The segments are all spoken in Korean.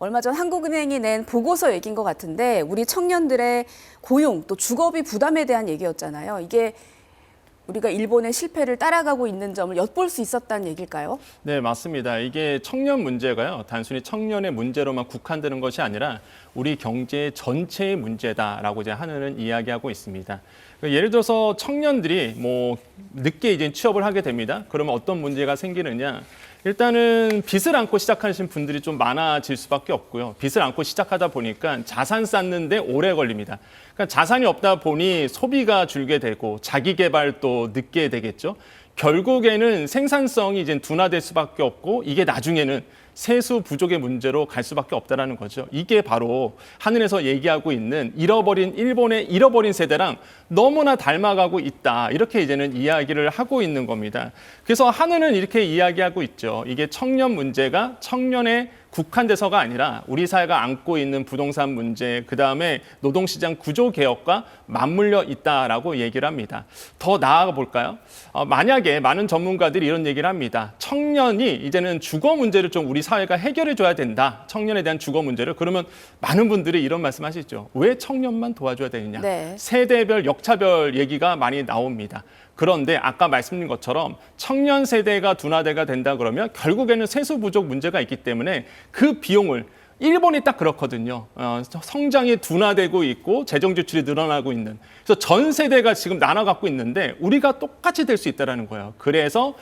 얼마 전 한국은행이 낸 보고서 얘기인 것 같은데 우리 청년들의 고용 또 주거비 부담에 대한 얘기였잖아요. 이게 우리가 일본의 실패를 따라가고 있는 점을 엿볼 수 있었다는 얘기일까요? 네, 맞습니다. 이게 청년 문제가요, 단순히 청년의 문제로만 국한되는 것이 아니라 우리 경제 전체의 문제다라고 이제 하는 이야기하고 있습니다. 예를 들어서 청년들이 늦게 이제 취업을 하게 됩니다. 그러면 어떤 문제가 생기느냐? 일단은 빚을 안고 시작하신 분들이 좀 많아질 수밖에 없고요. 빚을 안고 시작하다 보니까 자산 쌓는데 오래 걸립니다. 그러니까 자산이 없다 보니 소비가 줄게 되고 자기 개발도 늦게 되겠죠. 결국에는 생산성이 이제 둔화될 수밖에 없고 이게 나중에는 세수 부족의 문제로 갈 수밖에 없다라는 거죠. 이게 바로 하늘에서 얘기하고 있는 일본의 잃어버린 세대랑 너무나 닮아가고 있다. 이렇게 이제는 이야기를 하고 있는 겁니다. 그래서 하늘은 이렇게 이야기하고 있죠. 이게 청년 문제가 청년의 국한돼서가 아니라 우리 사회가 안고 있는 부동산 문제, 그다음에 노동시장 구조 개혁과 맞물려 있다라고 얘기를 합니다. 더 나아가 볼까요? 만약에 많은 전문가들이 이런 얘기를 합니다. 청년이 이제는 주거 문제를 좀 우리 사회가 해결해 줘야 된다. 청년에 대한 주거 문제를. 그러면 많은 분들이 이런 말씀하시죠. 왜 청년만 도와줘야 되느냐? 네. 세대별 역차별 얘기가 많이 나옵니다. 그런데 아까 말씀드린 것처럼 청년 세대가 둔화대가 된다 그러면 결국에는 세수 부족 문제가 있기 때문에 그 비용을 일본이 딱 그렇거든요. 성장이 둔화되고 있고 재정 지출이 늘어나고 있는. 그래서 전 세대가 지금 나눠 갖고 있는데 우리가 똑같이 될 수 있다는 거예요. 그래서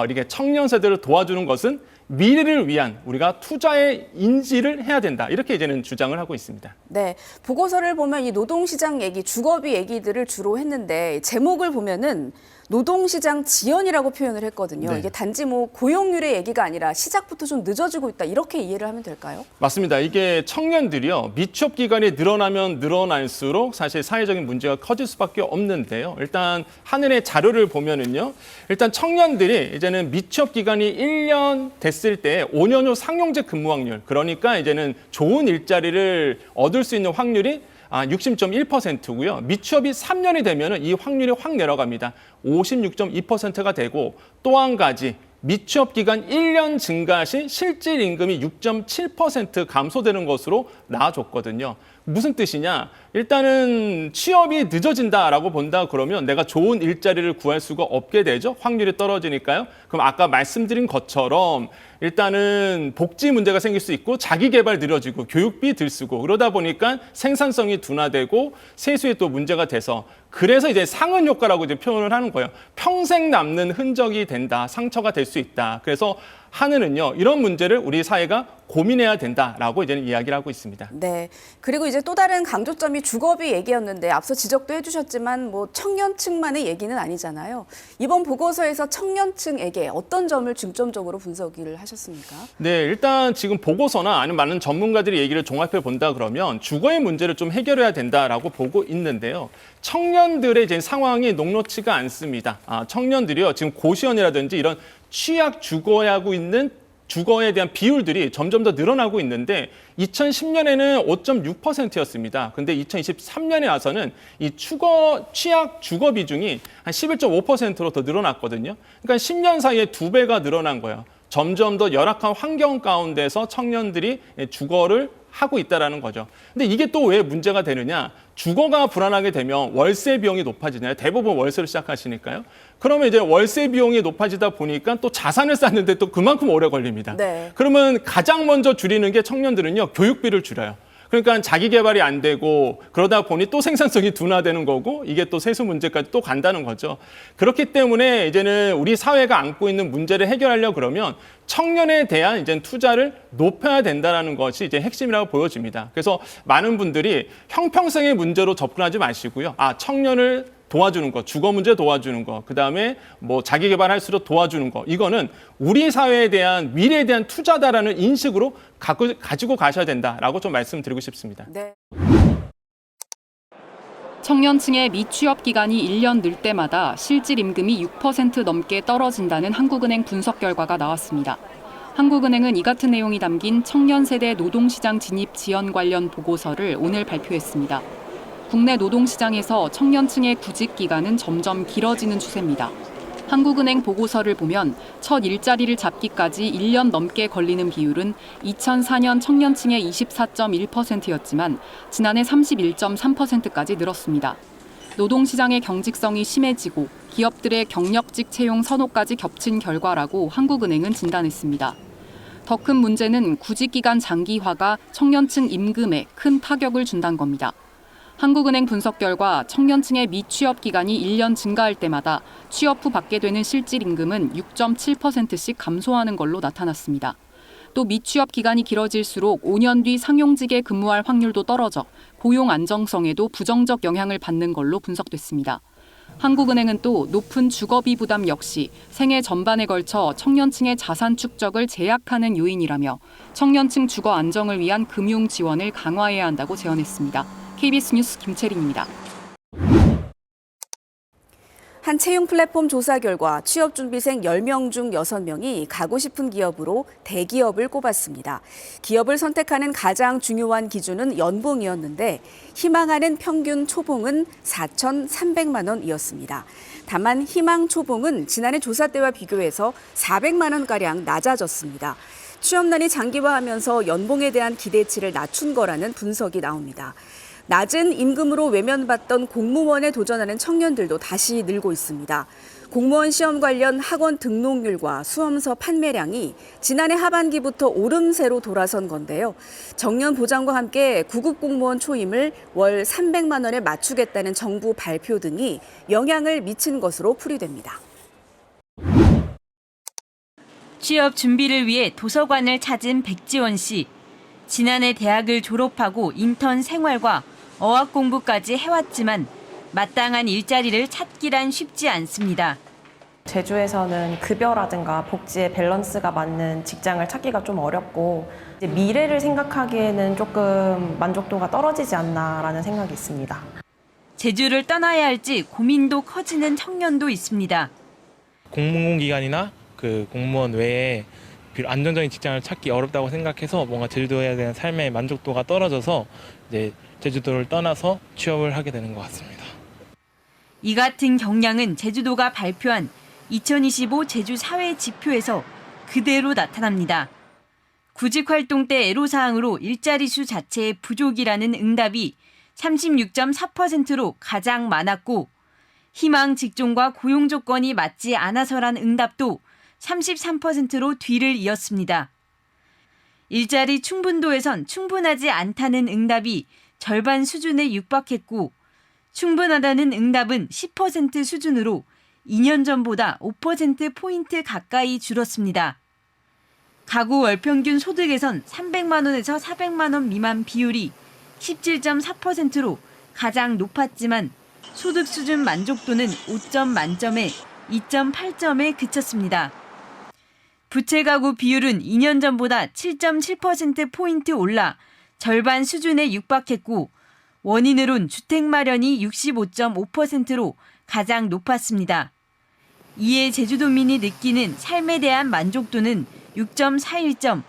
이렇게 청년 세대를 도와주는 것은 미래를 위한 우리가 투자의 인지를 해야 된다. 이렇게 이제는 주장을 하고 있습니다. 네, 보고서를 보면 이 노동시장 얘기, 주거비 얘기들을 주로 했는데 제목을 보면은 노동시장 지연이라고 표현을 했거든요. 네. 이게 단지 고용률의 얘기가 아니라 시작부터 좀 늦어지고 있다. 이렇게 이해를 하면 될까요? 맞습니다. 이게 청년들이요. 미취업 기간이 늘어나면 늘어날수록 사실 사회적인 문제가 커질 수밖에 없는데요. 일단 하늘의 자료를 보면은요. 일단 청년들이 이제는 미취업 기간이 1년 됐을 때 5년 후 상용직 근무 확률, 그러니까 이제는 좋은 일자리를 얻을 수 있는 확률이 60.1%고요. 미취업이 3년이 되면 이 확률이 확 내려갑니다. 56.2%가 되고 또 한 가지 미취업 기간 1년 증가 시 실질 임금이 6.7% 감소되는 것으로 나와줬거든요. 무슨 뜻이냐? 일단은 취업이 늦어진다라고 본다 그러면 내가 좋은 일자리를 구할 수가 없게 되죠. 확률이 떨어지니까요. 그럼 아까 말씀드린 것처럼 일단은 복지 문제가 생길 수 있고 자기 개발 느려지고 교육비 들쓰고 그러다 보니까 생산성이 둔화되고 세수에 또 문제가 돼서 그래서 이제 상흔 효과라고 이제 표현을 하는 거예요. 평생 남는 흔적이 된다. 상처가 될 수 있다. 그래서 하늘은요, 이런 문제를 우리 사회가 고민해야 된다라고 이제는 이야기를 하고 있습니다. 네. 그리고 이제 또 다른 강조점이 주거비 얘기였는데 앞서 지적도 해주셨지만 청년층만의 얘기는 아니잖아요. 이번 보고서에서 청년층에게 어떤 점을 중점적으로 분석을 하셨습니까? 네, 일단 지금 보고서나 아니면 많은 전문가들이 얘기를 종합해 본다 그러면 주거의 문제를 좀 해결해야 된다라고 보고 있는데요. 청년들의 이제 상황이 녹록치가 않습니다. 청년들이요, 지금 고시원이라든지 이런 취약 주거하고 있는 주거에 대한 비율들이 점점 더 늘어나고 있는데 2010년에는 5.6%였습니다. 근데 2023년에 와서는 이 취약 주거 비중이 한 11.5%로 더 늘어났거든요. 그러니까 10년 사이에 2배가 늘어난 거예요. 점점 더 열악한 환경 가운데서 청년들이 주거를 하고 있다라는 거죠. 근데 이게 또 왜 문제가 되느냐? 주거가 불안하게 되면 월세 비용이 높아지나요? 대부분 월세로 시작하시니까요. 그러면 이제 월세 비용이 높아지다 보니까 또 자산을 쌓는데 또 그만큼 오래 걸립니다. 네. 그러면 가장 먼저 줄이는 게 청년들은요, 교육비를 줄여요. 그러니까 자기 개발이 안 되고 그러다 보니 또 생산성이 둔화되는 거고 이게 또 세수 문제까지 또 간다는 거죠. 그렇기 때문에 이제는 우리 사회가 안고 있는 문제를 해결하려고 그러면 청년에 대한 이제 투자를 높여야 된다는 것이 이제 핵심이라고 보여집니다. 그래서 많은 분들이 형평성의 문제로 접근하지 마시고요. 청년을 도와주는 거, 주거 문제 도와주는 거, 그다음에 자기 개발할 수 있도록 도와주는 거. 이거는 우리 사회에 대한 미래에 대한 투자다라는 인식으로 가지고 가셔야 된다라고 좀 말씀드리고 싶습니다. 네. 청년층의 미취업 기간이 1년 늘 때마다 실질 임금이 6% 넘게 떨어진다는 한국은행 분석 결과가 나왔습니다. 한국은행은 이 같은 내용이 담긴 청년 세대 노동시장 진입 지연 관련 보고서를 오늘 발표했습니다. 국내 노동시장에서 청년층의 구직 기간은 점점 길어지는 추세입니다. 한국은행 보고서를 보면 첫 일자리를 잡기까지 1년 넘게 걸리는 비율은 2004년 청년층의 24.1%였지만 지난해 31.3%까지 늘었습니다. 노동시장의 경직성이 심해지고 기업들의 경력직 채용 선호까지 겹친 결과라고 한국은행은 진단했습니다. 더 큰 문제는 구직기간 장기화가 청년층 임금에 큰 타격을 준다는 겁니다. 한국은행 분석 결과 청년층의 미취업 기간이 1년 증가할 때마다 취업 후 받게 되는 실질 임금은 6.7%씩 감소하는 걸로 나타났습니다. 또 미취업 기간이 길어질수록 5년 뒤 상용직에 근무할 확률도 떨어져 고용 안정성에도 부정적 영향을 받는 걸로 분석됐습니다. 한국은행은 또 높은 주거비 부담 역시 생애 전반에 걸쳐 청년층의 자산 축적을 제약하는 요인이라며 청년층 주거 안정을 위한 금융 지원을 강화해야 한다고 제언했습니다. KBS 뉴스 김채린입니다. 한 채용 플랫폼 조사 결과 취업준비생 10명 중 6명이 가고 싶은 기업으로 대기업을 꼽았습니다. 기업을 선택하는 가장 중요한 기준은 연봉이었는데 희망하는 평균 초봉은 4,300만 원이었습니다. 다만 희망 초봉은 지난해 조사 때와 비교해서 400만 원가량 낮아졌습니다. 취업난이 장기화하면서 연봉에 대한 기대치를 낮춘 거라는 분석이 나옵니다. 낮은 임금으로 외면받던 공무원에 도전하는 청년들도 다시 늘고 있습니다. 공무원 시험 관련 학원 등록률과 수험서 판매량이 지난해 하반기부터 오름세로 돌아선 건데요. 정년 보장과 함께 구급 공무원 초임을 월 300만 원에 맞추겠다는 정부 발표 등이 영향을 미친 것으로 풀이됩니다. 취업 준비를 위해 도서관을 찾은 백지원 씨. 지난해 대학을 졸업하고 인턴 생활과 어학 공부까지 해왔지만 마땅한 일자리를 찾기란 쉽지 않습니다. 제주에서는 급여라든가 복지의 밸런스가 맞는 직장을 찾기가 좀 어렵고 미래를 생각하기에는 조금 만족도가 떨어지지 않나라는 생각이 있습니다. 제주를 떠나야 할지 고민도 커지는 청년도 있습니다. 공공기관이나 그 공무원 외에 안정적인 직장을 찾기 어렵다고 생각해서 뭔가 제주도에 대한 삶의 만족도가 떨어져서 이제 제주도를 떠나서 취업을 하게 되는 것 같습니다. 이 같은 경향은 제주도가 발표한 2025 제주 사회 지표에서 그대로 나타납니다. 구직활동 때 애로사항으로 일자리 수 자체의 부족이라는 응답이 36.4%로 가장 많았고 희망 직종과 고용 조건이 맞지 않아서란 응답도 33%로 뒤를 이었습니다. 일자리 충분도에선 충분하지 않다는 응답이 절반 수준에 육박했고 충분하다는 응답은 10% 수준으로 2년 전보다 5%포인트 가까이 줄었습니다. 가구 월평균 소득에선 300만 원에서 400만 원 미만 비율이 17.4%로 가장 높았지만 소득 수준 만족도는 5점 만점에 2.8점에 그쳤습니다. 부채 가구 비율은 2년 전보다 7.7%포인트 올라 절반 수준에 육박했고 원인으론 주택 마련이 65.5%로 가장 높았습니다. 이에 제주도민이 느끼는 삶에 대한 만족도는 6.41점,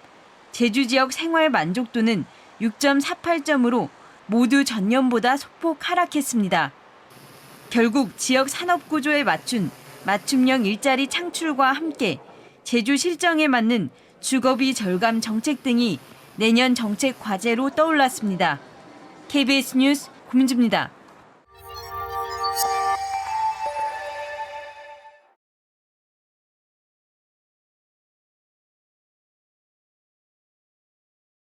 제주 지역 생활 만족도는 6.48점으로 모두 전년보다 소폭 하락했습니다. 결국 지역 산업 구조에 맞춘 맞춤형 일자리 창출과 함께 제주 실정에 맞는 주거비 절감 정책 등이 내년 정책 과제로 떠올랐습니다. KBS 뉴스 고민주입니다.